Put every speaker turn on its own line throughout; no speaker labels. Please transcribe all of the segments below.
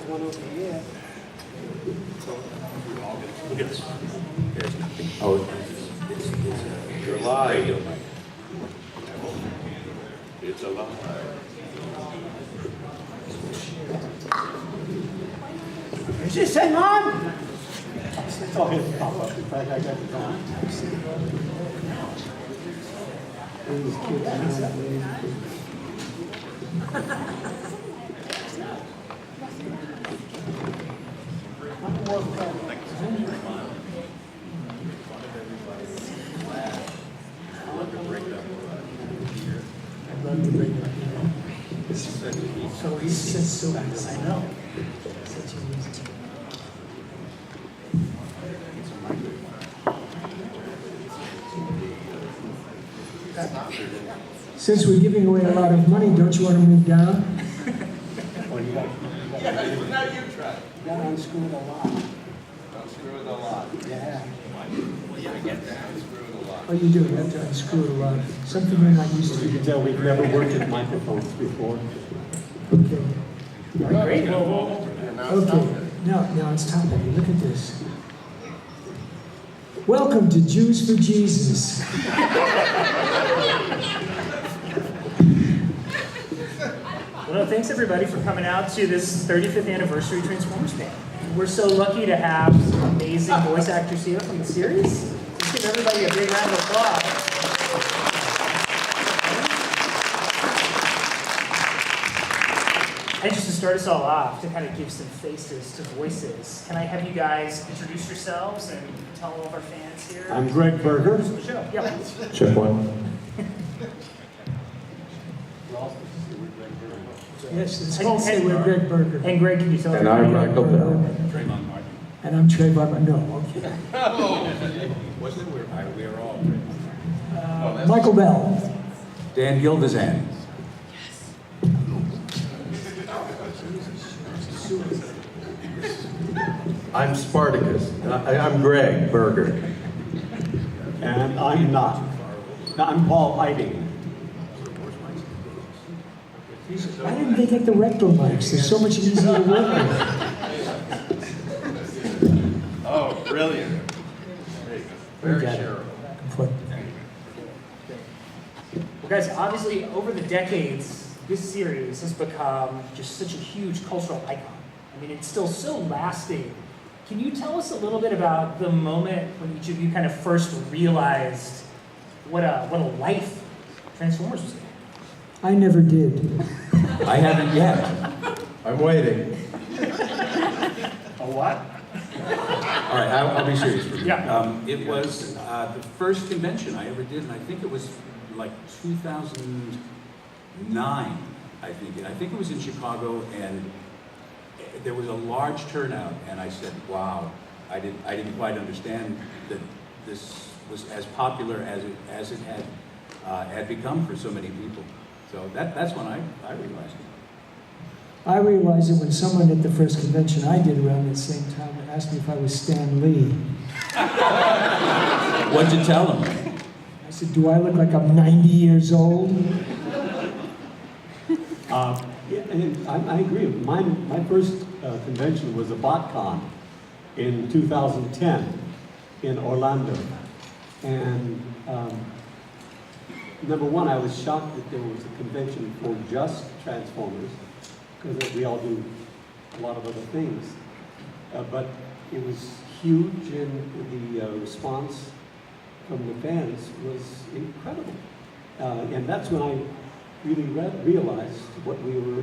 one over here.
Look at this. There's nothing.
Oh,
You're alive. It's alive.
Is this thing on? It's all his pop-up. In fact, I got it on. These kids so he says so I know.
Since we're giving away a lot of money, don't you want to move down?
Well, you got
Now you try.
unscrew it a lot.
Unscrew it a lot.
Yeah.
Well, yeah, I get that. Unscrew it a lot.
Oh, you do, you have to unscrew it a lot. Something you're not used
You
to.
can tell we've never worked with microphones before.
Okay.
Great.
Okay, now it's time. Look at this. Welcome to Jews for Jesus.
Well, thanks everybody for coming out to this 35th anniversary Transformers Day. We're so lucky to have some amazing voice actors here from the series. Let's give everybody a big round of applause. And just to start us all off, to kind of give some faces to voices, can I have you guys introduce yourselves and tell all of our fans here?
I'm Gregg Berger.
The show. Yeah.
check one.
Yes, it's called Say We're Gregg Berger.
And Gregg, can you tell
And
everybody?
I'm Michael Bell.
And I'm Trayvon. No, okay.
Wasn't it? We were all.
Michael Bell.
Dan Gilvezan.
I'm Spartacus. I'm Gregg Berger.
And I'm not. I'm Paul Eiding.
Why didn't they get the rectal mics? They're so much easier to work with.
Oh, brilliant. There you go. Very
got it.
shareable.
Put-
Well, guys, obviously, over the decades, this series has become just such a huge cultural icon. I mean, it's still so lasting. Can you tell us a little bit about the moment when each of you kind of first realized what a life Transformers was?
I never did.
I haven't yet.
I'm waiting.
A what?
All right, I'll be serious for a minute.
Yeah.
It was the first convention I ever did, and I think it was like 2009, I think. And I think it was in Chicago, and there was a large turnout, and I said, wow, I didn't quite understand that this was as popular as it had become for so many people. So that's when I realized it.
I realized it when someone at the first convention I did around the same time asked me if I was Stan Lee.
What'd you tell them?
I said, do I look like I'm 90 years old?
Yeah, and I agree. My first convention was a BotCon in 2010 in Orlando. And number one, I was shocked that there was a convention for just Transformers, because we all do a lot of other things. But it was huge, and the response from the fans was incredible. And that's when I really realized what we were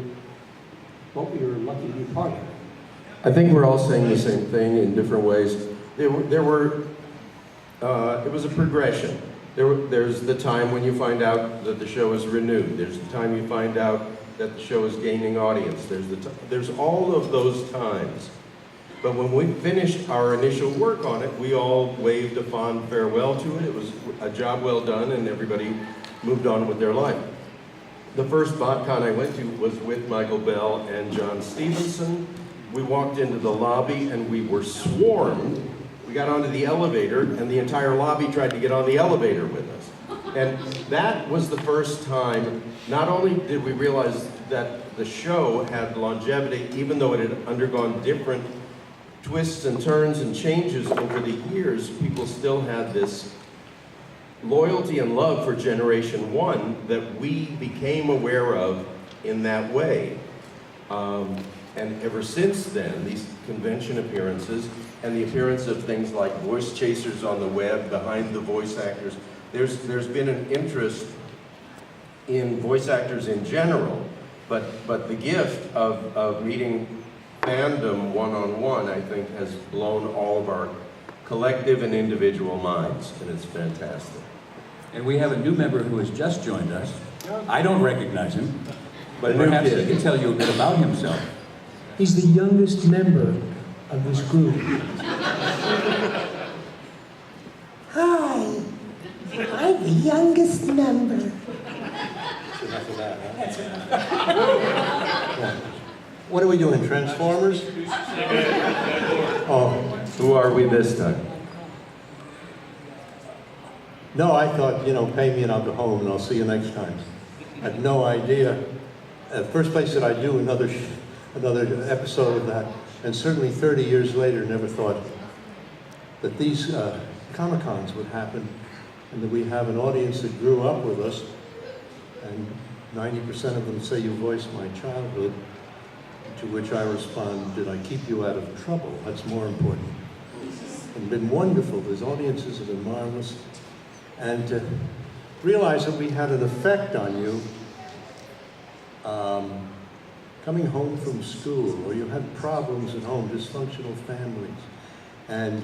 lucky to be part of.
I think we're all saying the same thing in different ways. It was a progression. There's the time when you find out that the show is renewed. There's the time you find out that the show is gaining audience. There's all of those times. But when we finished our initial work on it, we all waved a fond farewell to it. It was a job well done, and everybody moved on with their life. The first BotCon I went to was with Michael Bell and John Stevenson. We walked into the lobby and we were swarmed. We got onto the elevator and the entire lobby tried to get on the elevator with us. And that was the first time, not only did we realize that the show had longevity, even though it had undergone different twists and turns and changes over the years. People still had this loyalty and love for Generation 1 that we became aware of in that way. And ever since then, these convention appearances and the appearance of things like voice chasers on the web, behind the voice actors, there's been an interest in voice actors in general, but the gift of meeting fandom one-on-one, I think, has blown all of our collective and individual minds, and it's fantastic.
And we have a new member who has just joined us. I don't recognize him, but
The new
perhaps
kid.
he can tell you a bit about himself.
He's the youngest member of this group.
Hi, I'm the youngest member.
Enough of that, huh? What are we doing, Transformers?
Oh, who are we this time?
No, I thought, pay me and I'll go home and I'll see you next time. I had no idea. First place that I do another episode of that, and certainly 30 years later, never thought that these Comic-Cons would happen and that we have an audience that grew up with us, and 90% of them say you voiced my childhood, to which I respond, did I keep you out of trouble? That's more important. And been wonderful. These audiences have been marvelous. And to realize that we had an effect on you coming home from school, or you had problems at home, dysfunctional families, and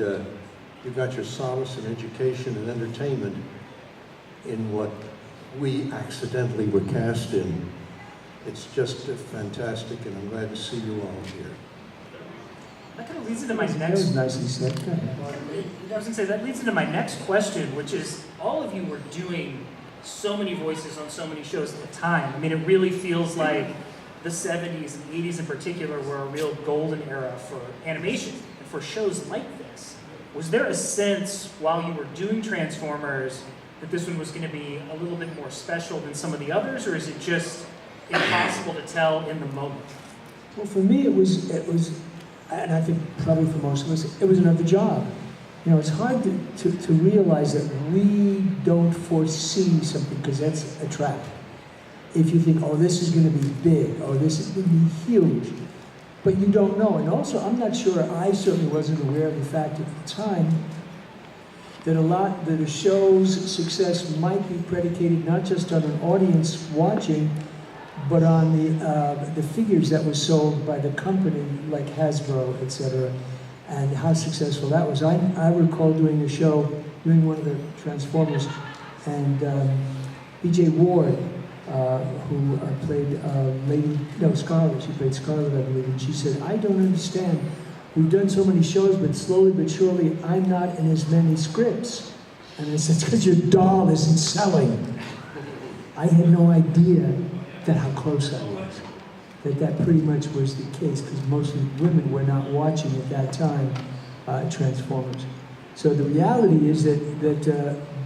you got your solace in education and entertainment in what we accidentally were cast in. It's just fantastic, and I'm glad to see you all here.
That kind of leads into my
That
next.
was nicely said. Go ahead.
I was gonna say that leads into my next question, which is all of you were doing so many voices on so many shows at the time. I mean, it really feels like the 70s and 80s in particular were a real golden era for animation and for shows like this. Was there a sense while you were doing Transformers that this one was going to be a little bit more special than some of the others, or is it just impossible to tell in the moment?
Well, for me, it was, and I think probably for most of us, it was another job. It's hard to realize that we don't foresee something, because that's a trap. If you think, oh, this is going to be big, or this is going to be huge, but you don't know. And also, I'm not sure, I certainly wasn't aware of the fact at the time that a show's success might be predicated not just on an audience watching, but on the figures that were sold by the company, like Hasbro, etc., and how successful that was. I recall doing a show, doing one of the Transformers, and B.J. Ward, who played Scarlet, she played Scarlet, I believe, and she said, I don't understand. We've done so many shows, but slowly but surely, I'm not in as many scripts. And I said, it's because your doll isn't selling. I had no idea that how close I was. That pretty much was the case, because mostly women were not watching at that time Transformers. So the reality is that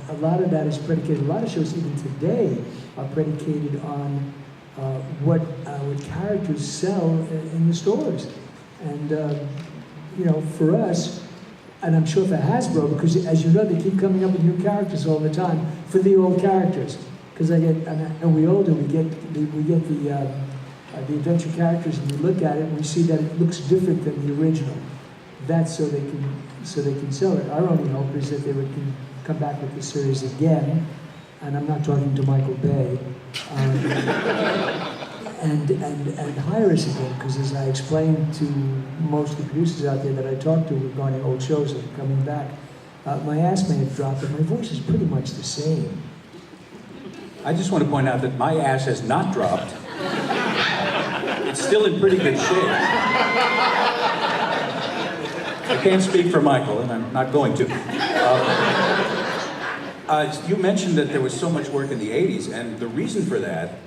a lot of that is predicated, a lot of shows even today are predicated on what characters sell in the stores. And for us, and I'm sure for Hasbro, because as you know, they keep coming up with new characters all the time for the old characters. Because and we all do, we get the adventure characters, and we look at it and we see that it looks different than the original. That's so they can sell it. Our only hope is that they can come back with the series again, and I'm not talking to Michael Bay, and hire us again, because as I explained to most of the producers out there that I talked to regarding old shows that are coming back, my ass may have dropped, but my voice is pretty much the same.
I just want to point out that my ass has not dropped. It's still in pretty good shape. I can't speak for Michael, and I'm not going to. You mentioned that there was so much work in the 80s, and the reason for that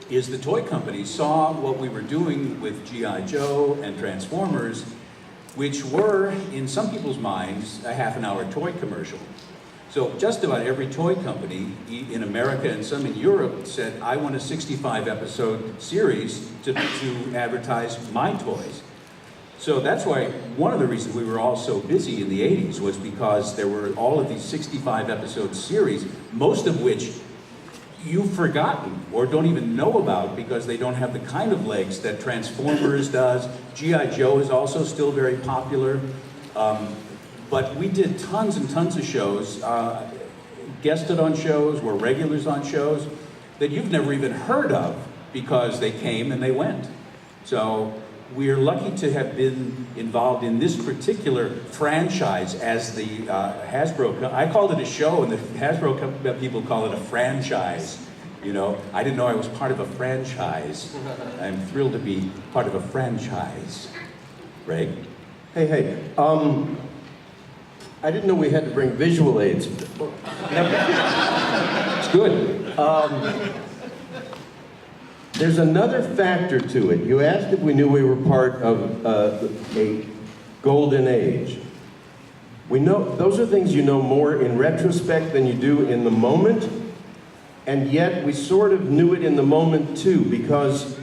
is the toy companies saw what we were doing with G.I. Joe and Transformers, which were, in some people's minds, a half-an-hour toy commercial. So just about every toy company in America and some in Europe said, I want a 65 episode series to advertise my toys. So that's why one of the reasons we were all so busy in the 80s was because there were all of these 65 episode series, most of which you've forgotten or don't even know about because they don't have the kind of legs that Transformers does. G.I. Joe is also still very popular. But we did tons and tons of shows, guested on shows, were regulars on shows that you've never even heard of because they came and they went. So we're lucky to have been involved in this particular franchise as the Hasbro, I called it a show and the Hasbro people call it a franchise. You know, I didn't know I was part of a franchise. I'm thrilled to be part of a franchise. Gregg?
Hey, I didn't know we had to bring visual aids.
It's good.
There's another factor to it. You asked if we knew we were part of a golden age. We know, those are things you know more in retrospect than you do in the moment, and yet we sort of knew it in the moment too, because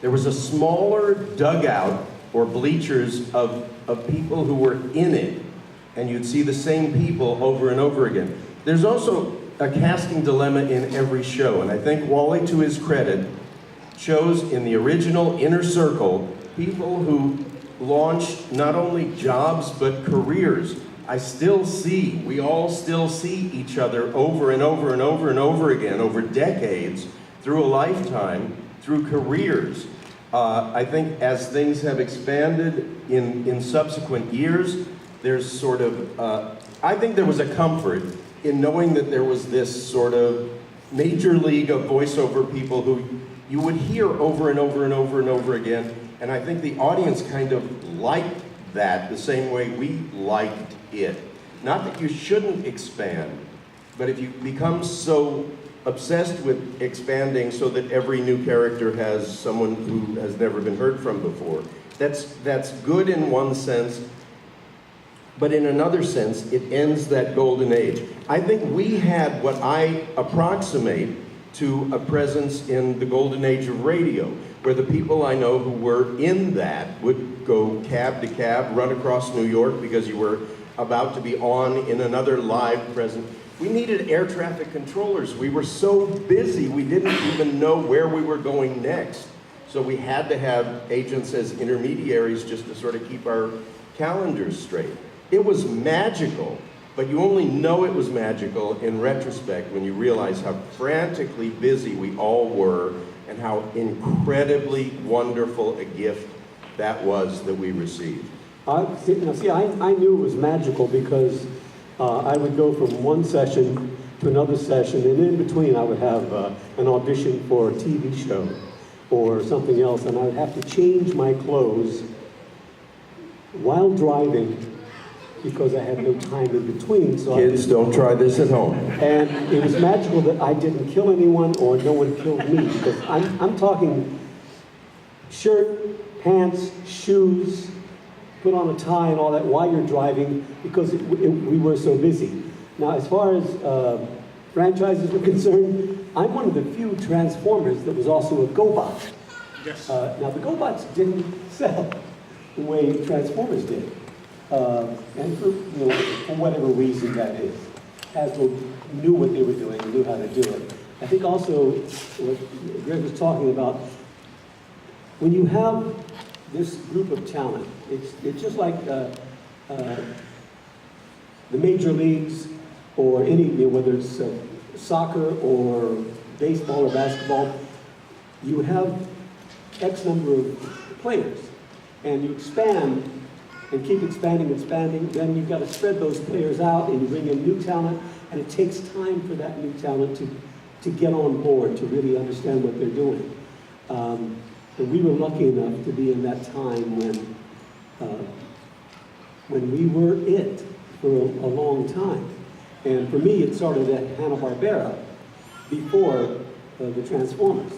there was a smaller dugout or bleachers of people who were in it, and you'd see the same people over and over again. There's also a casting dilemma in every show, and I think Wally, to his credit, chose in the original Inner Circle people who launched not only jobs but careers. We all still see each other over and over and over and over again, over decades, through a lifetime, through careers. I think as things have expanded in subsequent years, there's sort of, I think there was a comfort in knowing that there was this sort of major league of voiceover people who you would hear over and over and over and over again. And I think the audience kind of liked that the same way we liked it. Not that you shouldn't expand, but if you become so obsessed with expanding so that every new character has someone who has never been heard from before, that's good in one sense, but in another sense, it ends that golden age. I think we had what I approximate to a presence in the golden age of radio, where the people I know who were in that would go cab to cab, run across New York because you were about to be on in another live present. We needed air traffic controllers. We were so busy, we didn't even know where we were going next. So we had to have agents as intermediaries just to sort of keep our calendars straight. It was magical, but you only know it was magical in retrospect when you realize how frantically busy we all were and how incredibly wonderful a gift that was that we received.
I knew it was magical because I would go from one session to another session, and in between I would have an audition for a TV show or something else, and I would have to change my clothes while driving because I had no time in between. So
Kids, don't try this at home.
And it was magical that I didn't kill anyone or no one killed me, because I'm talking shirt, pants, shoes, put on a tie and all that while you're driving because we were so busy. Now, as far as franchises were concerned, I'm one of the few Transformers that was also a GoBot.
Yes.
Now, the GoBots didn't sell the way Transformers did. And for whatever reason that is. Hasbro knew what they were doing and knew how to do it. I think also what Gregg was talking about, when you have this group of talent, it's just like the major leagues or any, whether it's soccer or baseball or basketball, you have X number of players and you expand and keep expanding, then you've got to spread those players out and you bring in new talent, and it takes time for that new talent to get on board, to really understand what they're doing. And we were lucky enough to be in that time when we were it for a long time. And for me, it started at Hanna-Barbera before the Transformers.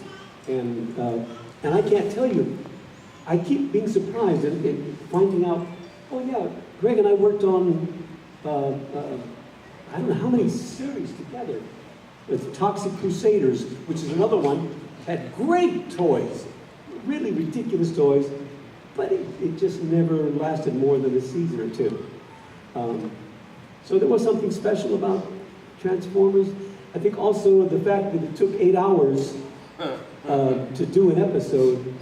And I can't tell you, I keep being surprised and finding out, oh yeah, Gregg and I worked on I don't know how many series together. With Toxic Crusaders, which is another one, had great toys, really ridiculous toys, but it just never lasted more than a season or two. So there was something special about Transformers. I think also the fact that it took 8 hours to do an episode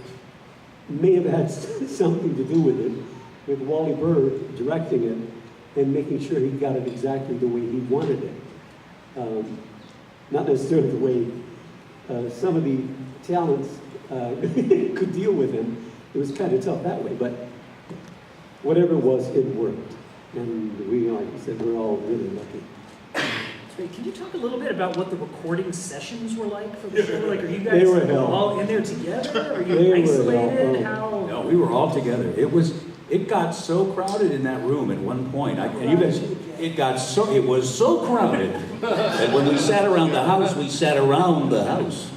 may have had something to do with it, with Wally Bird directing it and making sure he got it exactly the way he wanted it. Not necessarily the way some of the talents could deal with him. It was kind of tough that way, but whatever it was, it worked. And we, like you said, we're all really lucky.
Wait, can you talk a little bit about what the recording sessions were like for the show? Like, are you guys
They were hell.
all in there together? Are you
They were
isolated?
hell.
How?
No, we were all together. It got so crowded in that room at one point. It was so crowded that when we sat around the house, we sat around the house.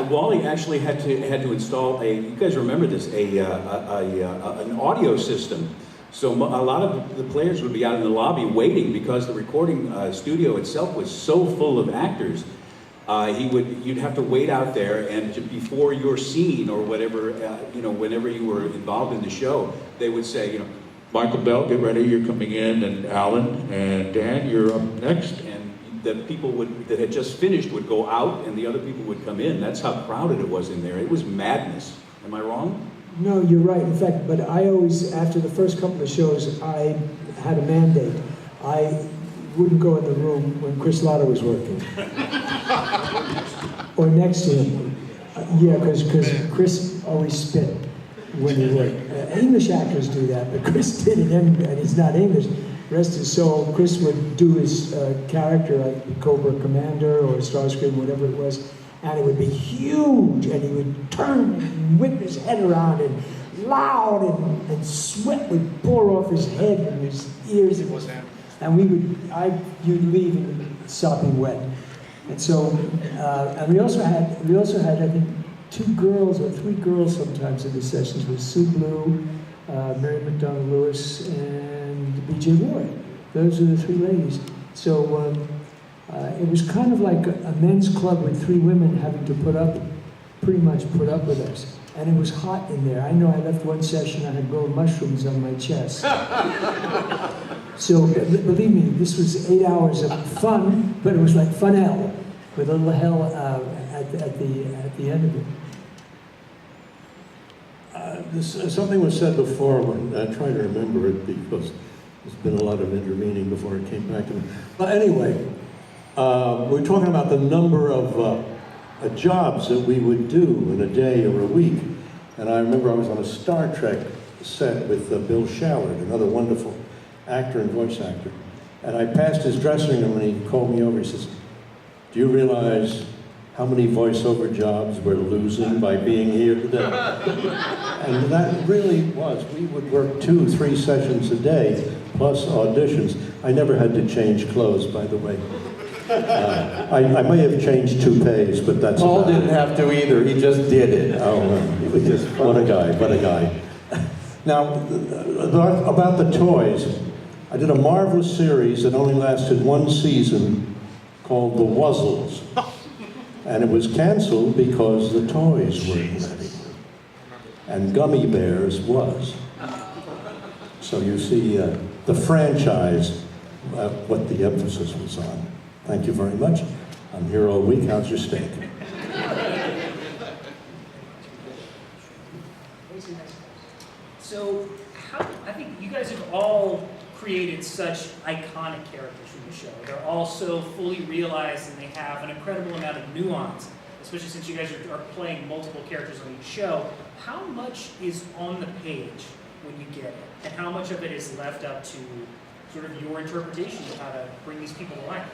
Wally actually had to install you guys remember this, an audio system. So a lot of the players would be out in the lobby waiting because the recording studio itself was so full of actors. You'd have to wait out there, and before your scene or whatever, whenever you were involved in the show, they would say, Michael Bell, get ready, you're coming in, and Alan and Dan, you're up next. And the people that had just finished would go out, and the other people would come in. That's how crowded it was in there. It was madness. Am I wrong?
No, you're right. In fact, but I always, after the first couple of shows, I had a mandate. I wouldn't go in the room when Chris Lotta was working. Or next to him. Yeah, because Chris always spit when he worked. English actors do that, but Chris did it, and he's not English. Rest his soul, Chris would do his character like Cobra Commander or Starscream, whatever it was, and it would be huge, and he would turn and whip his head around and loud, and sweat would pour off his head and his ears. And you'd leave and sopping wet. And so, and we also had, I think, 2 girls or 3 girls sometimes in the sessions with Sue Blue, Mary McDonald Lewis, and B.J. Ward. Those are the 3 ladies. So it was kind of like a men's club with 3 women having to pretty much put up with us. And it was hot in there. I know I left one session, I had growing mushrooms on my chest. So believe me, this was 8 hours of fun, but it was like fun hell, with a little hell at the end of it.
Something was said before, when I try to remember it because there's been a lot of intervening before it came back to me. But anyway, we're talking about the number of jobs that we would do in a day or a week. And I remember I was on a Star Trek set with Bill Shallard, another wonderful actor and voice actor. And I passed his dressing room and he called me over. He says, "Do you realize how many voiceover jobs we're losing by being here today?" And that really was. We would work 2-3 sessions a day, plus auditions. I never had to change clothes, by the way. I may have changed toupees, but that's
Paul
about
didn't
it.
have to either, he just did it.
Oh, it was just what a guy, what a guy. Now, about the toys, I did a marvelous series that only lasted 1 season called The Wuzzles. And it was canceled because the toys weren't ready. And Gummy Bears was. So you see the franchise, what the emphasis was on. Thank you very much. I'm here all week. How's your steak?
So, I think you guys have all created such iconic characters from the show. They're all so fully realized, and they have an incredible amount of nuance, especially since you guys are playing multiple characters on each show. How much is on the page when you get it? And how much of it is left up to sort of your interpretation of how to bring these people to life?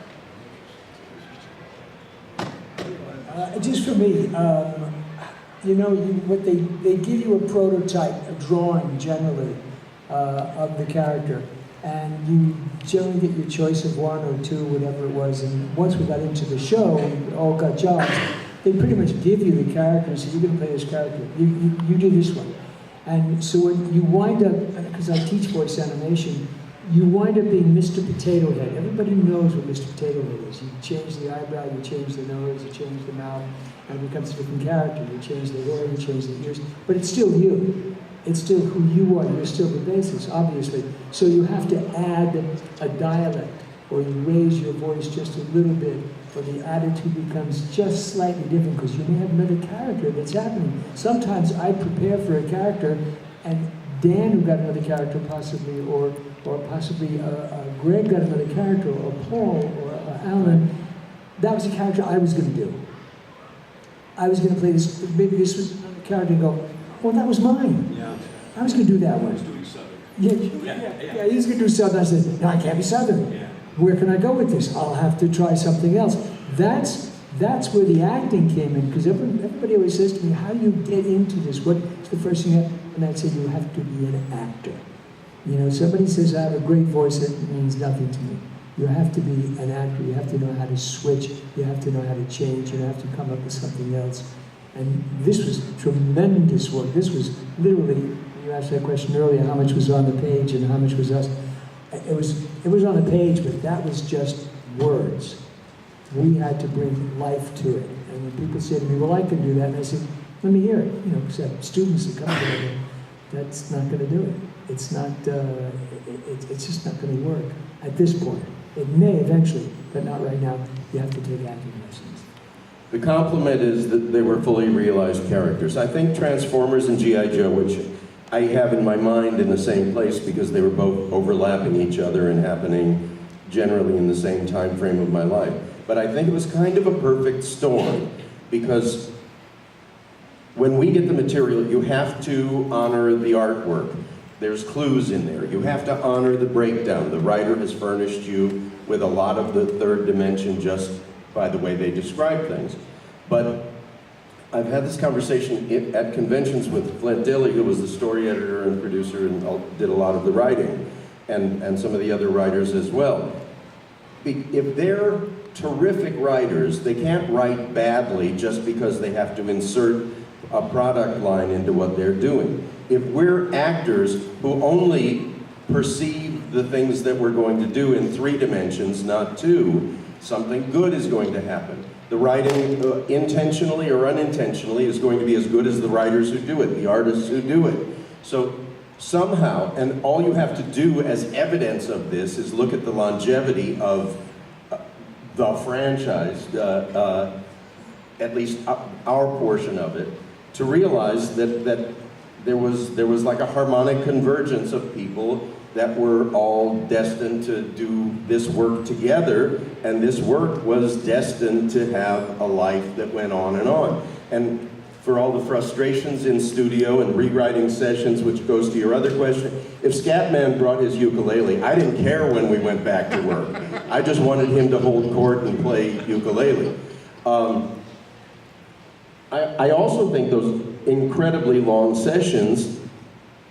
Just for me, what they give you a prototype, a drawing generally of the character, and you generally get your choice of 1 or 2, whatever it was. And once we got into the show, we all got jobs. They pretty much give you the character and say, "You're going to play this character. You do this one." And so when you wind up, because I teach voice animation, you wind up being Mr. Potato Head. Everybody knows what Mr. Potato Head is. You change the eyebrow, you change the nose, you change the mouth, and it becomes a different character. You change the hair, you change the ears, but it's still you. It's still who you are. You're still the basis, obviously. So you have to add a dialect, or you raise your voice just a little bit, or the attitude becomes just slightly different because you may have another character that's happening. Sometimes I prepare for a character, and Dan, who got another character possibly, or possibly Gregg got another character, or Paul, or Alan, that was a character I was going to do. I was going to play this, maybe this was another character, and go, well, that was mine.
Yeah.
I was going to do that one.
I was doing Southern.
Yeah, he was going to do Southern. I said, no, I can't be Southern.
Yeah.
Where can I go with this? I'll have to try something else. That's where the acting came in, because everybody always says to me, how do you get into this? What's the first thing you have? And I'd say, you have to be an actor. You know, somebody says, I have a great voice, it means nothing to me. You have to be an actor. You have to know how to switch. You have to know how to change. You have to come up with something else. And this was tremendous work. This was literally, when you asked that question earlier, how much was on the page and how much was us? It was on the page, but that was just words. We had to bring life to it. And when people say to me, well, I can do that, and I say, let me hear it. You know, because I have students that come to me, that's not going to do it. It's not, it's just not going to work at this point. It may eventually, but not right now. You have to take acting lessons.
The compliment is that they were fully realized characters. I think Transformers and G.I. Joe, which I have in my mind in the same place because they were both overlapping each other and happening generally in the same time frame of my life. But I think it was kind of a perfect storm because when we get the material, you have to honor the artwork. There's clues in there. You have to honor the breakdown. The writer has furnished you with a lot of the third dimension just by the way they describe things. But I've had this conversation at conventions with Flint Dilley, who was the story editor and producer and did a lot of the writing, and some of the other writers as well. If they're terrific writers, they can't write badly just because they have to insert a product line into what they're doing. If we're actors who only perceive the things that we're going to do in 3 dimensions, not 2, something good is going to happen. The writing, intentionally or unintentionally, is going to be as good as the writers who do it, the artists who do it. So somehow, and all you have to do as evidence of this is look at the longevity of the franchise, at least our portion of it, to realize that there was like a harmonic convergence of people that were all destined to do this work together, and this work was destined to have a life that went on and on. And for all the frustrations in studio and rewriting sessions, which goes to your other question, if Scatman brought his ukulele, I didn't care when we went back to work. I just wanted him to hold court and play ukulele. I also think those incredibly long sessions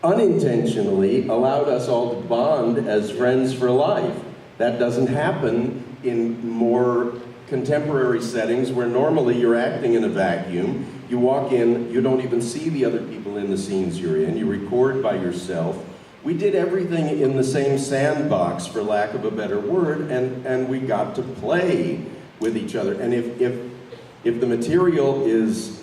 unintentionally allowed us all to bond as friends for life. That doesn't happen in more contemporary settings where normally you're acting in a vacuum. You walk in, you don't even see the other people in the scenes you're in, you record by yourself. We did everything in the same sandbox, for lack of a better word, and we got to play with each other. And if the material is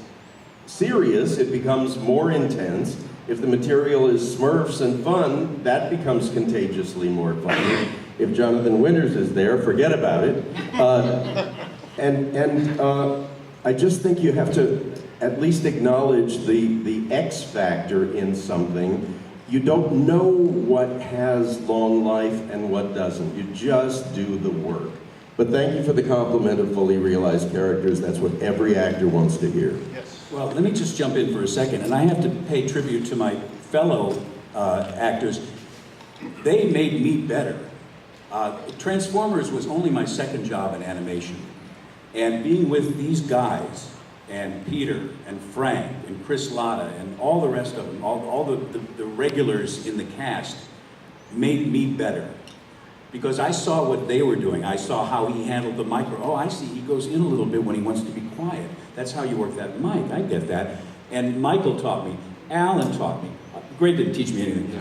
serious, it becomes more intense. If the material is Smurfs and fun, that becomes contagiously more fun. If Jonathan Winters is there, forget about it. I just think you have to at least acknowledge the X factor in something. You don't know what has long life and what doesn't. You just do the work. But thank you for the compliment of fully realized characters. That's what every actor wants to hear.
Yes.
Well, let me just jump in for a second, and I have to pay tribute to my fellow actors. They made me better. Transformers was only my second job in animation, and being with these guys, and Peter, and Frank, and Chris Latta, and all the rest of them, all the regulars in the cast, made me better. Because I saw what they were doing. I saw how he handled the micro. Oh, I see, he goes in a little bit when he wants to be quiet. That's how you work that mic, I get that. And Michael taught me, Alan taught me. Greg didn't teach me anything.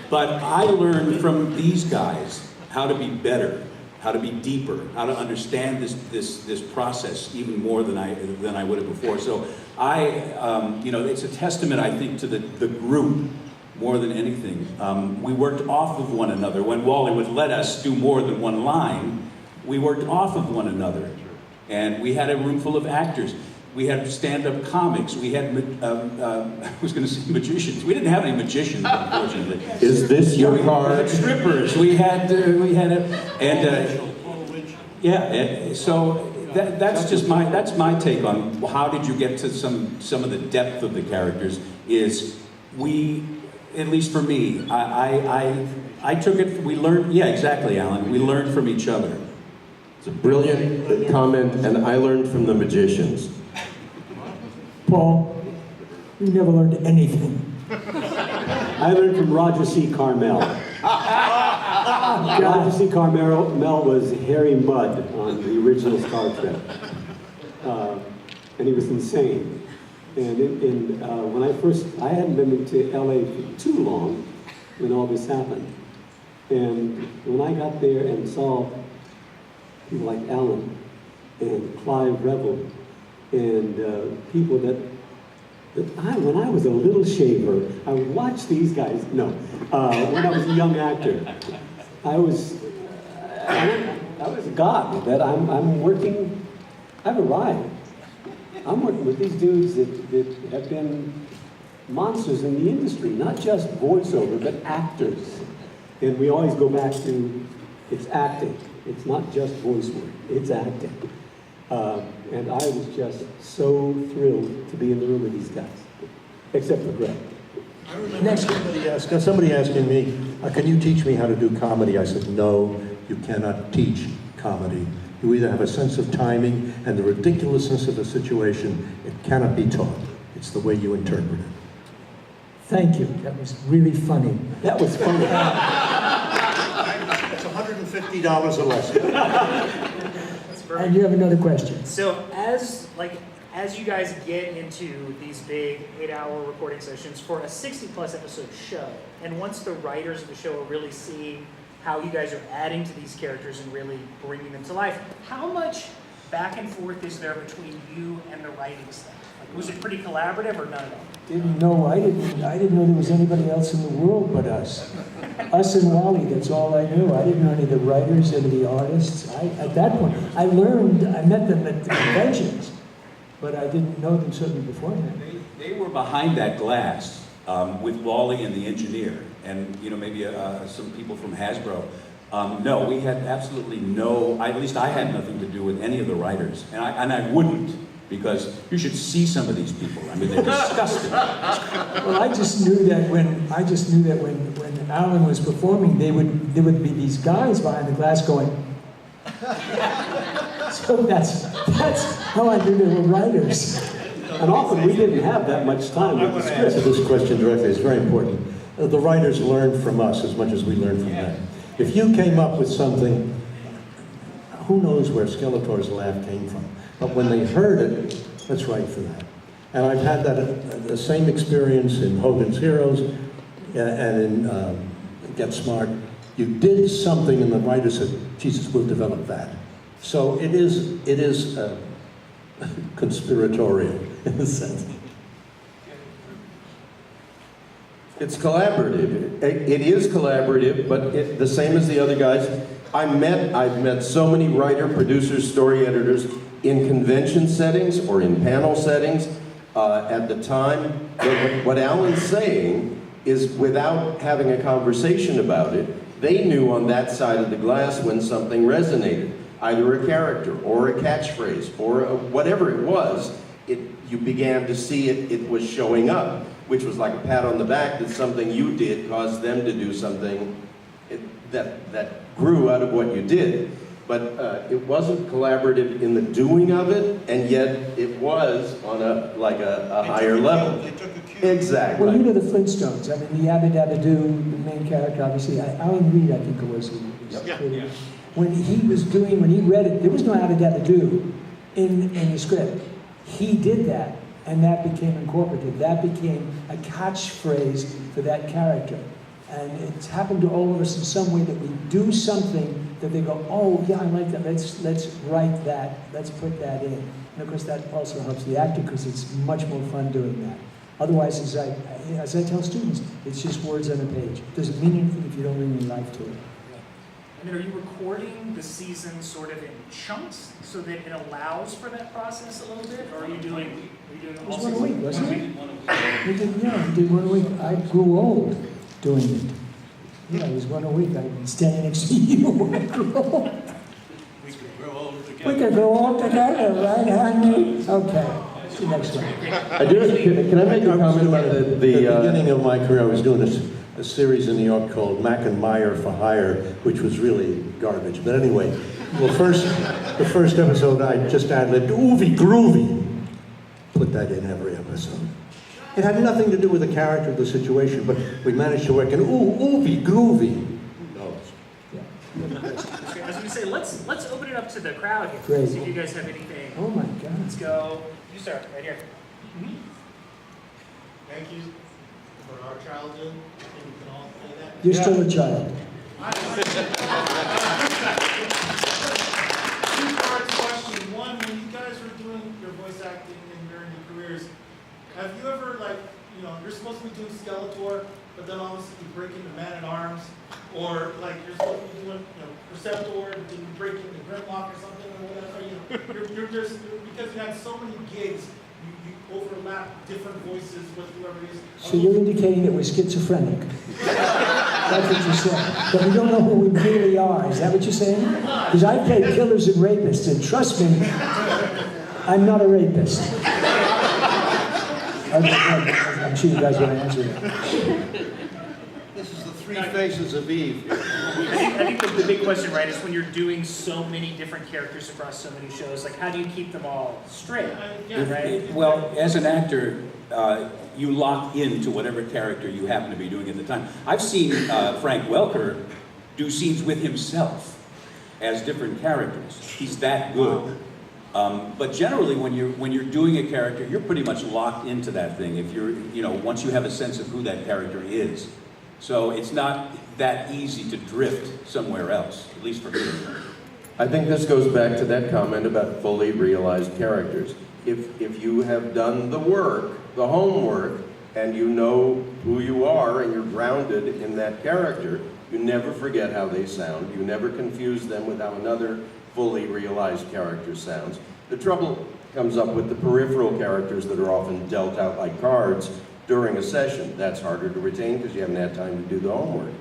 But I learned from these guys how to be better, how to be deeper, how to understand this process even more than I would have before. So it's a testament, I think, to the group more than anything. We worked off of one another. When Wally would let us do more than one line, we worked off of one another. And we had a room full of actors. We had stand-up comics. We had, I was going to say magicians. We didn't have any magicians, unfortunately.
Is this your card?
Strippers. So that's my take on how did you get to some of the depth of the characters. Is at least for me, I took it. We learned. Yeah, exactly, Alan. We learned from each other.
It's a brilliant comment, and I learned from the magicians.
Paul, you never learned anything.
I learned from Roger C. Carmel. Roger C. Carmel was Harry Mudd on the original Star Trek. And he was insane. And when I hadn't been to LA for too long when all this happened. And when I got there and saw people like Alan and Clive Revel and people that when I was a little shaver, I would watch these guys. No, when I was a young actor, I was a god. That I'm working. I've arrived. I'm working with these dudes that have been monsters in the industry, not just voiceover, but actors. And we always go back to it's acting. It's not just voice work. It's acting. And I was just so thrilled to be in the room with these guys, except for Gregg.
I remember somebody asking me, can you teach me how to do comedy? I said, no, you cannot teach comedy. You either have a sense of timing and the ridiculousness of the situation. It cannot be taught. It's the way you interpret it.
Thank you. That was really funny.
That was funny.
It's $150 a lesson.
And you have another question.
So as you guys get into these big 8-hour recording sessions for a 60-plus episode show, and once the writers of the show are really seeing how you guys are adding to these characters and really bringing them to life, how much back and forth is there between you and the writing staff? Like, was it pretty collaborative or none at all?
Didn't know. I didn't know there was anybody else in the world but us. Us and Wally, that's all I knew. I didn't know any of the writers, any of the artists. At that point, I met them at the conventions, but I didn't know them certainly beforehand.
They were behind that glass with Wally and the engineer, and maybe some people from Hasbro. No, we had absolutely no. At least I had nothing to do with any of the writers, and I wouldn't. Because you should see some of these people. I mean, they're disgusting.
Well, I just knew that when Alan was performing, there would be these guys behind the glass going. So that's how I knew they were writers.
And often we didn't have that much time with the script.
Answer this question directly. It's very important. The writers learn from us as much as we learn from them. If you came up with something, who knows where Skeletor's laugh came from? But when they heard it, let's write for that. And I've had the same experience in Hogan's Heroes and in Get Smart. You did something and the writer said, Jesus, we'll develop that. So it is conspiratorial in a sense.
It's collaborative. It is collaborative, but the same as the other guys. I've met so many writer, producers, story editors in convention settings or in panel settings at the time. What Alan's saying is without having a conversation about it, they knew on that side of the glass when something resonated, either a character or a catchphrase or whatever it was, you began to see it was showing up, which was like a pat on the back that something you did caused them to do something that grew out of what you did. But it wasn't collaborative in the doing of it, and yet it was on a higher level.
They took a cue.
Exactly.
Well, you know the Flintstones. I mean, the Abba Dabba Doo, the main character, obviously. Alan Reed, I think it was. When he read it, there was no Abba Dabba Doo in the script. He did that. And that became incorporated. That became a catchphrase for that character. And it's happened to all of us in some way that we do something that they go, oh yeah, I like that, let's write that, let's put that in. And of course that also helps the actor because it's much more fun doing that. Otherwise, as I tell students, it's just words on a page. It doesn't mean anything if you don't bring any life to it.
And then are you recording the season sort of in chunks so that it allows for that process a little bit? Or are you doing
It was 1 week, wasn't it? We did 1 week. I grew old doing it. Yeah, it was 1 week. I'd be standing next to you when I grew old.
We could grow old together.
We could grow old together, right, honey? Okay. See you next one.
Can I make a comment about
the beginning of my career? I was doing a series in New York called Mack and Meyer for Hire, which was really garbage. But anyway, the first episode I just ad-libbed, oovy groovy. Put that in every episode. It had nothing to do with the character of the situation, but we managed to work in oovy groovy. No.
I was going to say, let's open it up to the crowd here.
Great.
See if you guys have anything.
Oh my God.
Let's go. You start right here.
Thank you for our childhood. I think we can all say that.
You're still a child.
Two-part question. One, when you guys were doing your voice acting and during your careers, have you ever, like, you know, you're supposed to be doing Skeletor, but then all of a sudden you break into Man-at-Arms, or like you're supposed to be doing, you know, Perceptor, and then you break into Grimlock or something, or whatever. You're just, because you had so many gigs, you overlap different voices with whoever it is.
So you're indicating that we're schizophrenic. That's what you said. But we don't know who we really are. Is that what you're saying? Because I played killers and rapists, and trust me, I'm not a rapist. I'm sure you guys want to answer that.
This is the three faces of Eve.
I think the big question, right, is when you're doing so many different characters across so many shows, like how do you keep them all straight? Right?
Well, as an actor, you lock into whatever character you happen to be doing at the time. I've seen Frank Welker do scenes with himself as different characters. He's that good. But generally, when you're doing a character, you're pretty much locked into that thing. If you're, once you have a sense of who that character is, so it's not that easy to drift somewhere else, at least for me.
I think this goes back to that comment about fully realized characters. If you have done the work, the homework, and you know who you are and you're grounded in that character, you never forget how they sound. You never confuse them with how another fully realized character sounds. The trouble comes up with the peripheral characters that are often dealt out like cards during a session. That's harder to retain because you haven't had time to do the homework.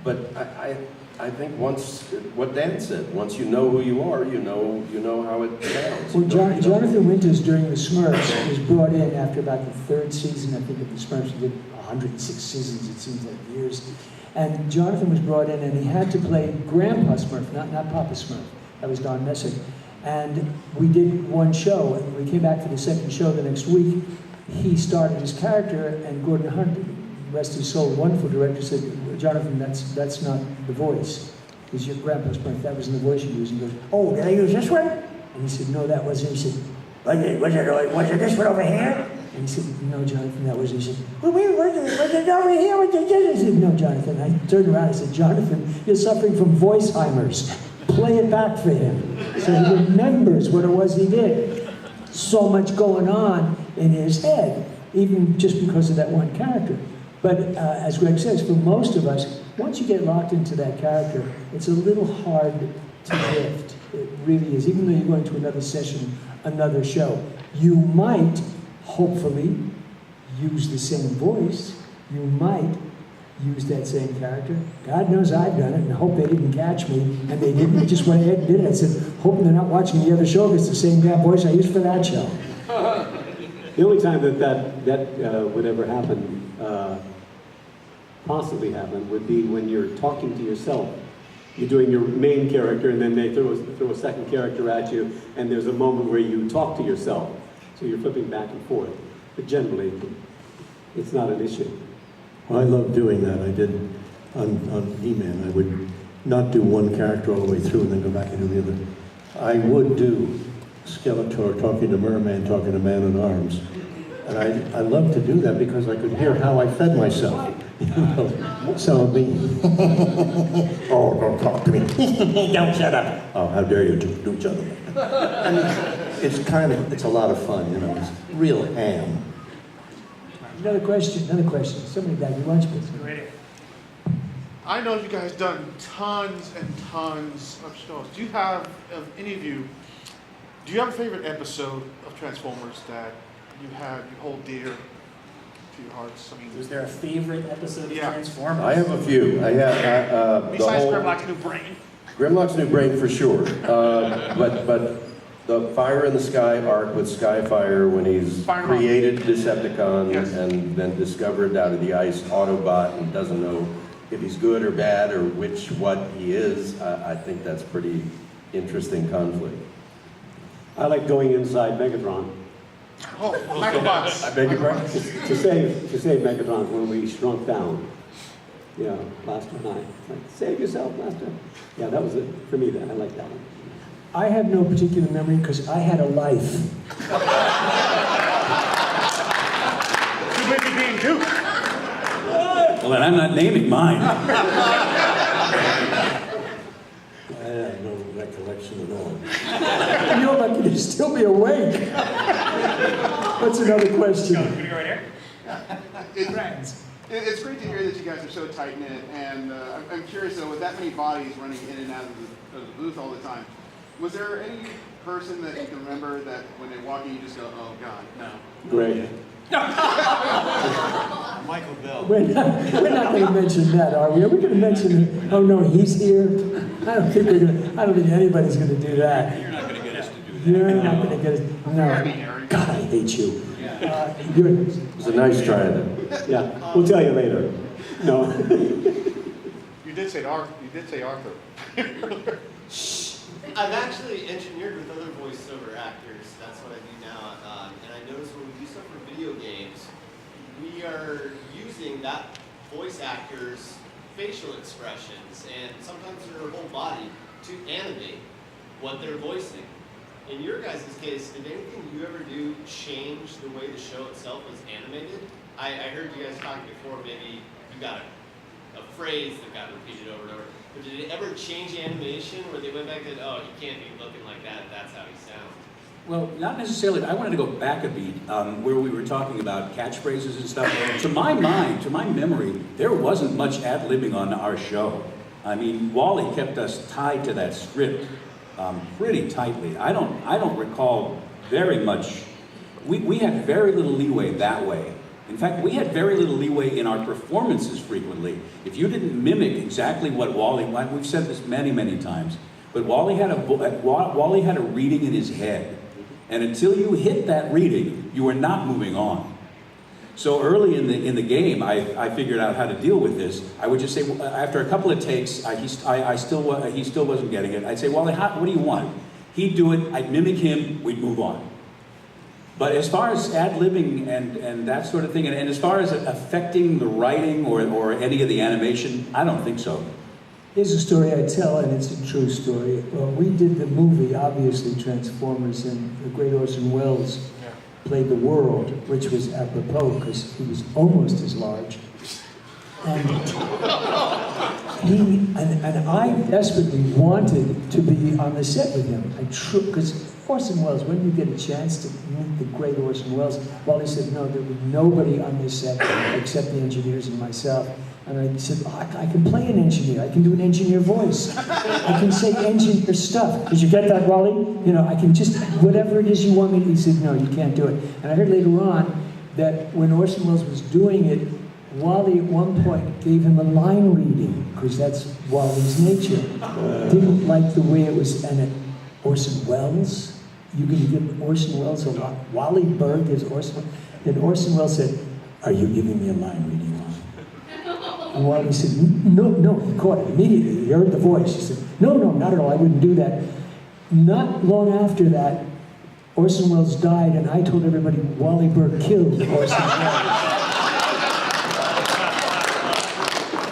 But I think once, what Dan said, once you know who you are, you know how it sounds.
Well, Jonathan Winters during the Smurfs was brought in after about the 3rd season, I think, of the Smurfs. He did 106 seasons, it seems like years. And Jonathan was brought in and he had to play Grandpa Smurf, not Papa Smurf. That was Don Messick. And we did one show, and we came back for the 2nd show the next week. He started his character, and Gordon Hunt, rest his soul, wonderful director, said, Jonathan, that's not the voice. It's your Grandpa Smurf. That wasn't the voice you used. He goes, oh, did I use this one? And he said, no, that wasn't. He said, was it this one over here? And he said, no, Jonathan, that wasn't. He said, well, was it over here? What you did? I said, no, Jonathan. I turned around and said, Jonathan, you're suffering from voiceheimers. Play it back for him. So he remembers what it was he did. So much going on in his head, even just because of that one character. But as Gregg says, for most of us, once you get locked into that character, it's a little hard to drift. It really is. Even though you're going to another session, another show, you might, hopefully, use the same voice. You might use that same character. God knows I've done it, and I hope they didn't catch me. And they didn't. I just went ahead and did it. I said, hoping they're not watching the other show, because it's the same damn voice I used for that show.
The only time that would ever happen, possibly happen, would be when you're talking to yourself. You're doing your main character, and then they throw a second character at you, and there's a moment where you talk to yourself. So you're flipping back and forth. But generally, it's not an issue.
Well, I love doing that. I did on E-Man. I would not do one character all the way through and then go back and do the other. I would do Skeletor talking to Merman, talking to Man-at-Arms. And I love to do that because I could hear how I fed myself. You know? So oh, don't talk to me. Don't shut up. Oh, how dare you do shut up. It's a lot of fun, you know, it's real ham.
Another question. Somebody got your lunch bits.
Ready.
I know you guys done tons and tons of shows. Do you have a favorite episode of Transformers that you hold dear to your hearts? I mean,
Was there a favorite episode of
Yeah.
Transformers?
I have a few. I have the
besides
whole
Grimlock's new brain.
Grimlock's new brain for sure. But the Fire in the Sky arc with Skyfire when he's
Fire
created Decepticons
Yes.
and then discovered out of the ice Autobot and doesn't know if he's good or bad or what he is. I think that's pretty interesting conflict.
I like going inside Megatron.
Oh, Microbots.
I beg your pardon?
To save Megatron when we shrunk down. Yeah, Master and I. It's like, save yourself, Master. Yeah, that was it for me. I like that one.
I have no particular memory because I had a life.
Too busy being Duke.
Well, then I'm not naming mine.
I have no recollection at all.
And you're lucky to still be awake. What's another question?
Can we go right here?
It's great to hear that you guys are so tight-knit, and I'm curious though, with that many bodies running in and out of the booth all the time, was there any person that you can remember that when they walk in you just go, oh God, no?
Gregg.
Michael Bell.
We're not going to mention that, are we? Are we going to mention, oh no, he's here? I don't think anybody's going to do that.
You're not going to get us to do that.
You're not going to get us, no. God, I hate you.
It was a nice try then.
Yeah, we'll tell you later. No.
You did say Arthur.
I've actually engineered with other voiceover actors. That's what I do now. And I noticed when we do stuff for video games, we are using that voice actor's facial expressions and sometimes their whole body to animate what they're voicing. In your guys' case, did anything you ever do change the way the show itself was animated? I heard you guys talking before, maybe you got a phrase that got repeated over and over. But did it ever change the animation where they went back and, oh, he can't be looking like that, that's how he sounds?
Well, not necessarily. I wanted to go back a beat, where we were talking about catchphrases and stuff. To my mind, to my memory, there wasn't much ad-libbing on our show. I mean, Wally kept us tied to that script pretty tightly. I don't recall very much. We had very little leeway that way. In fact, we had very little leeway in our performances frequently. If you didn't mimic exactly what Wally, we've said this many, many times, but Wally had a reading in his head. And until you hit that reading, you were not moving on. So early in the game, I figured out how to deal with this. I would just say, after a couple of takes, he still wasn't getting it. I'd say, Wally, what do you want? He'd do it, I'd mimic him, we'd move on. But as far as ad-libbing and that sort of thing, and as far as affecting the writing or any of the animation, I don't think so.
Here's a story I tell, and it's a true story. Well, we did the movie, obviously, Transformers, and the great Orson Welles played the World, which was apropos, because he was almost as large. And I desperately wanted to be on the set with him. Because Orson Welles, when you get a chance to meet the great Orson Welles, Wally said, no, there would be nobody on this set except the engineers and myself. And I said, oh, I can play an engineer. I can do an engineer voice. I can say engineer stuff. Did you get that, Wally? You know, I can just, whatever it is you want me to. He said, no, you can't do it. And I heard later on that when Orson Welles was doing it, Wally at one point gave him a line reading, because that's Wally's nature. Didn't like the way it was, and Orson Welles, you can give Orson Welles a lot. Wally Berg gives Orson Welles. Then Orson Welles said, are you giving me a line reading? And Wally said, no, he caught it immediately. He heard the voice. He said, no, not at all, I wouldn't do that. Not long after that, Orson Welles died, and I told everybody Wally Berg killed Orson Welles.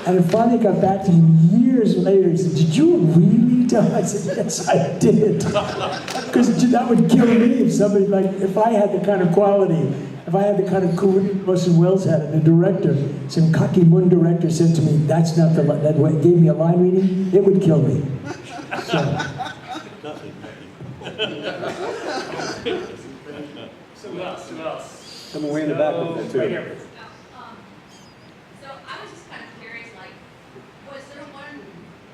And it finally got back to me years later. He said, "Did you really do it?" I said, "Yes, I did." Because that would kill me if somebody, like, if I had the kind of quality, if I had the kind of quality Orson Welles had, and the director, some cocky moon director said to me, "That's not the, that way," gave me a line reading, it would kill me. So.
Who else? Who else?
Someone way in the back of that too.
Right here.
So I was just kind of curious, like, was there one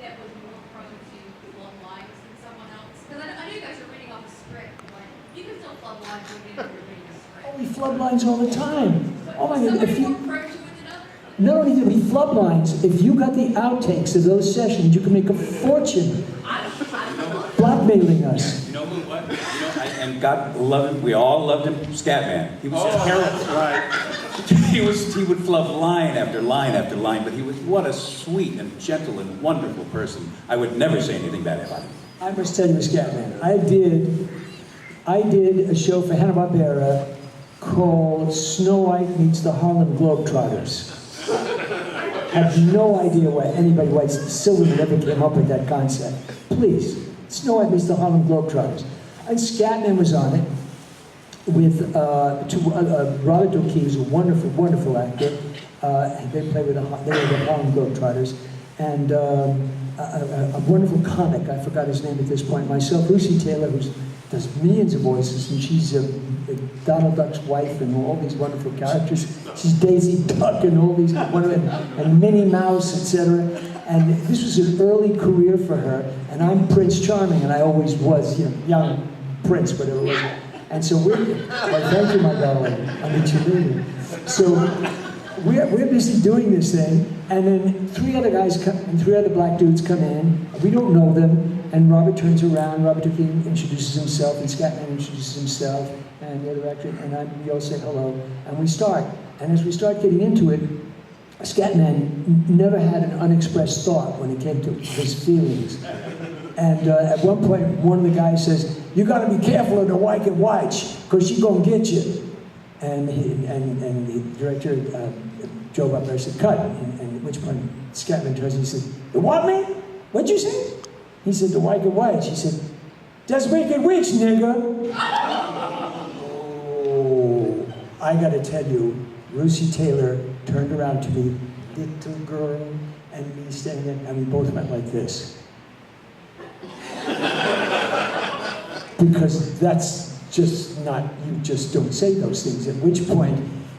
that was more prone to flub lines than someone else? Because I know you guys are reading off a script, but you can still flub lines when you're reading a script.
Oh, we flub lines all the time. Oh my God,
Somebody
if you,
more prone to it than others?
not only did we flub lines, if you got the outtakes of those sessions, you could make a fortune blackmailing us.
You know who, what? You know, and God love him, we all loved him, Scatman. He was terrible.
Right.
He would flub line after line after line, but he was, what a sweet and gentle and wonderful person. I would never say anything bad about him.
I must tell you, Scatman, I did a show for Hanna-Barbera called Snow White Meets the Harlem Globetrotters. Have no idea why anybody, why Sylvan never came up with that concept. Please, Snow White Meets the Harlem Globetrotters. And Scatman was on it with Robert O'Keefe's a wonderful, wonderful actor. They were the Harlem Globetrotters. And a wonderful comic, I forgot his name at this point, myself, Lucy Taylor, who does millions of voices, and she's Donald Duck's wife and all these wonderful characters. She's Daisy Duck and all these, and Minnie Mouse, etc. And this was an early career for her, and I'm Prince Charming, and I always was, you know, young Prince, whatever it was. And so well, thank you, my darling, I meet you later. So we're busy doing this thing, and then three other black dudes come in, we don't know them, and Robert turns around, Robert O'Keefe introduces himself, and Scatman introduces himself, and the other actor, and we all say hello, and we start. And as we start getting into it, Scatman never had an unexpressed thought when it came to his feelings. And at one point, one of the guys says, "You gotta be careful of the Wicked Witch, because she gonna get you." And the director, Joe Butler, said, "Cut." And at which point, Scatman turns and he said, "The what, man? What'd you say?" He said, "The Wicked Witch." He said, "That's Wicked Witch, nigga." Oh, I gotta tell you, Lucy Taylor turned around to me, little girl, and me standing there, and we both went like this. Because that's just not, you just don't say those things. At which point,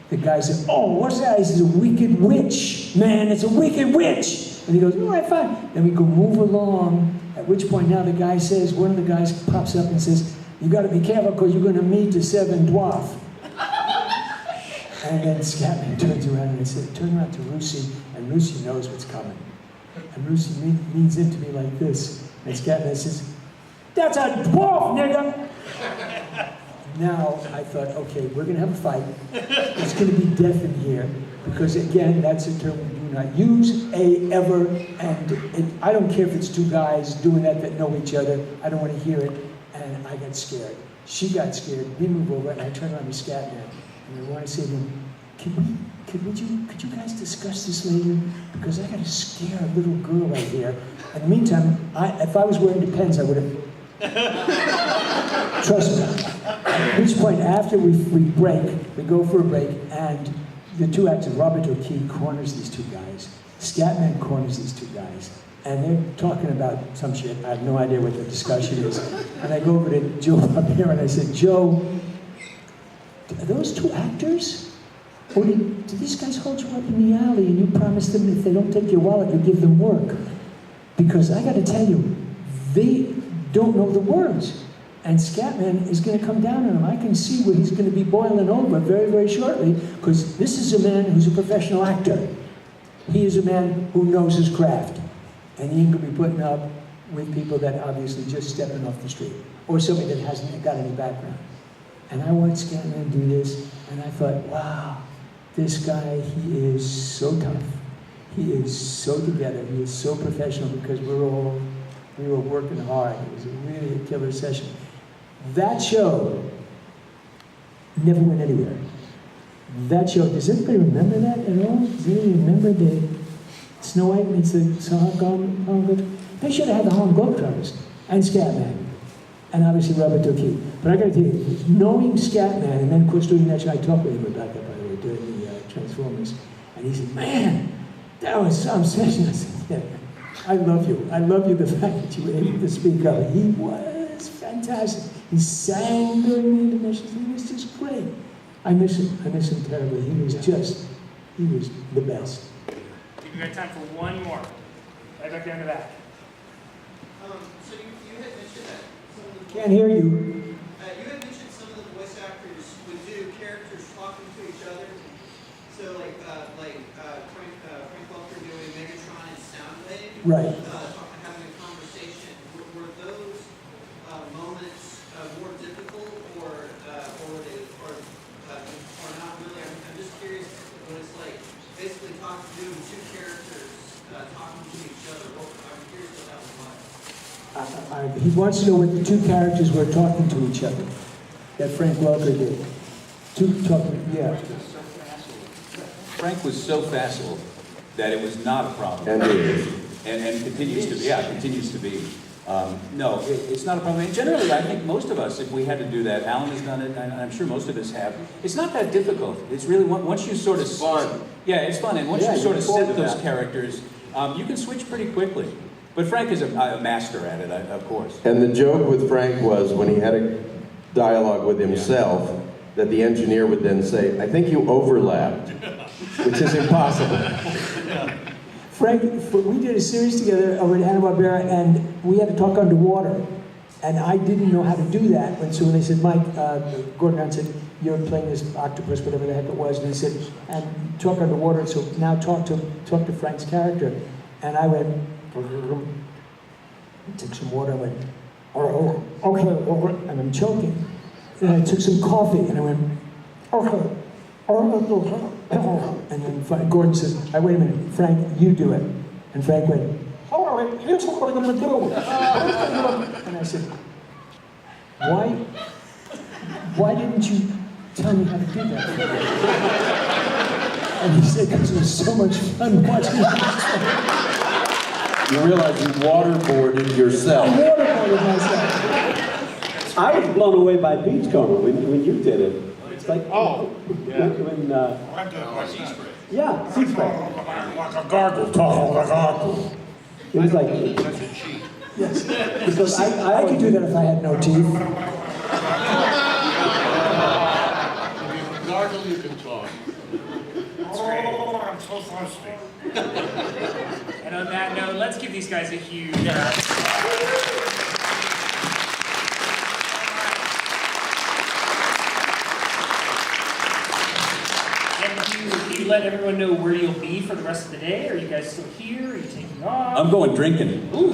the guy said, "Oh, what's that?" He says, "A wicked witch, man, it's a wicked witch." And he goes, "All right, fine." Then we go move along, at which point now the guy says, one of the guys pops up and says, "You gotta be careful because you're gonna meet the seven dwarf." And then Scatman turns around and I said, "Turn around to Lucy," and Lucy knows what's coming. And Lucy leans into me like this, and Scatman says, "That's a dwarf, nigga!" Now I thought, okay, we're gonna have a fight. It's gonna be death in here, because again, that's a term we do not use, ever, and I don't care if it's two guys doing that know each other, I don't wanna hear it, and I got scared. She got scared, we move over, and I turn around to Scatman, and I wanna say to him, could you guys discuss this later? Because I gotta scare a little girl right here. In the meantime, if I was wearing Depends, I would have. Trust me. At which point, after we break, we go for a break, and the two actors, Robert O'Keefe corners these two guys, Scatman corners these two guys, and they're talking about some shit. I have no idea what the discussion is. And I go over to Joe up here and I said, "Joe, are those two actors? Or did these guys hold you up in the alley and you promised them if they don't take your wallet, you give them work? Because I got to tell you, they don't know the words. And Scatman is going to come down on him. I can see where he's going to be boiling over very, very shortly, because this is a man who's a professional actor. He is a man who knows his craft. And he ain't going to be putting up with people that obviously just stepping off the street, or somebody that hasn't got any background. And I watched Scatman do this, and I thought, wow, this guy, he is so tough. He is so together. He is so professional, because we were working hard. It was really a killer session. That show never went anywhere. That show, does anybody remember that at all? Does anybody remember the Snow White meets the Harlem Globetrotters. They should have had the Harlem Globetrotters and Scatman, and obviously Robert O'Keefe. But I got to tell you, knowing Scatman, and then of course doing that show, I talked with him about that, by the way, during the Transformers, and he said, "Man, that was some session." I said, "Yeah, I love you. I love you. The fact that you were able to speak up." He was fantastic. He sang during the intermissions. He was just great. I miss him. I miss him terribly. He was the best.
We've got time for one more. Right back down to that.
So you had mentioned that some of the
Can't hear you.
You had mentioned some of the voice actors would do characters talking to each other. So like Frank Welker doing Megatron and Soundwave.
Right.
Having a conversation. Were those moments more difficult, or were they, or not really? I'm just curious when it's like basically doing two characters talking to each other. I'm curious what that was like.
He wants to know what the two characters were talking to each other that Frank Welker did. Yeah.
Frank was so facile that it was not a problem.
And it is.
And continues to be. Yeah, continues to be. No, it's not a problem. And generally, I think most of us, if we had to do that, Alan has done it, and I'm sure most of us have. It's not that difficult. It's really, once you sort of...
It's fun.
Yeah, it's fun. And once you sort of set those characters, you can switch pretty quickly. But Frank is a master at it, of course.
And the joke with Frank was when he had a dialogue with himself, that the engineer would then say, "I think you overlapped," which is impossible.
Frank, we did a series together over at Hanna-Barbera, and we had to talk underwater. And I didn't know how to do that. And so when they said, "Mike," Gordon Brown said, "You're playing this octopus," whatever the heck it was. And he said, "And talk underwater, so now talk to Frank's character." And I went, took some water, and went, okay, and I'm choking. And I took some coffee, and I went, okay. And then Gordon says, "Wait a minute, Frank, you do it." And Frank went, "All right, here's what I'm going to do." And I said, why didn't you tell me how to do that? And he said, "Because it was so much fun watching you."
You realize you waterboarded yourself.
I waterboarded myself.
I was blown away by Beachcomber when you did it. It's like, when yeah, sea spray.
Like a gargle, talk like a gargle.
It was like,
Yes.
because
I could do that if I had no teeth.
Gargle, you can talk. I'm so thirsty.
And on that note, let's give these guys a huge round. Can you let everyone know where you'll be for the rest of the day? Are you guys still here? Are you taking off?
I'm going drinking.
Ooh.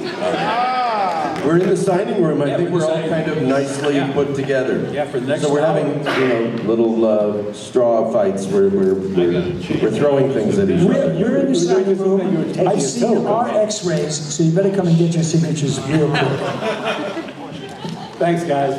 We're in the signing room. I think we're all kind of nicely put together.
Yeah, for the next
So we're
hour.
having, little straw fights where we're throwing things at each other.
You're in the signing room. I've seen our X-rays, so you better come and get your signatures real quick.
thanks, guys.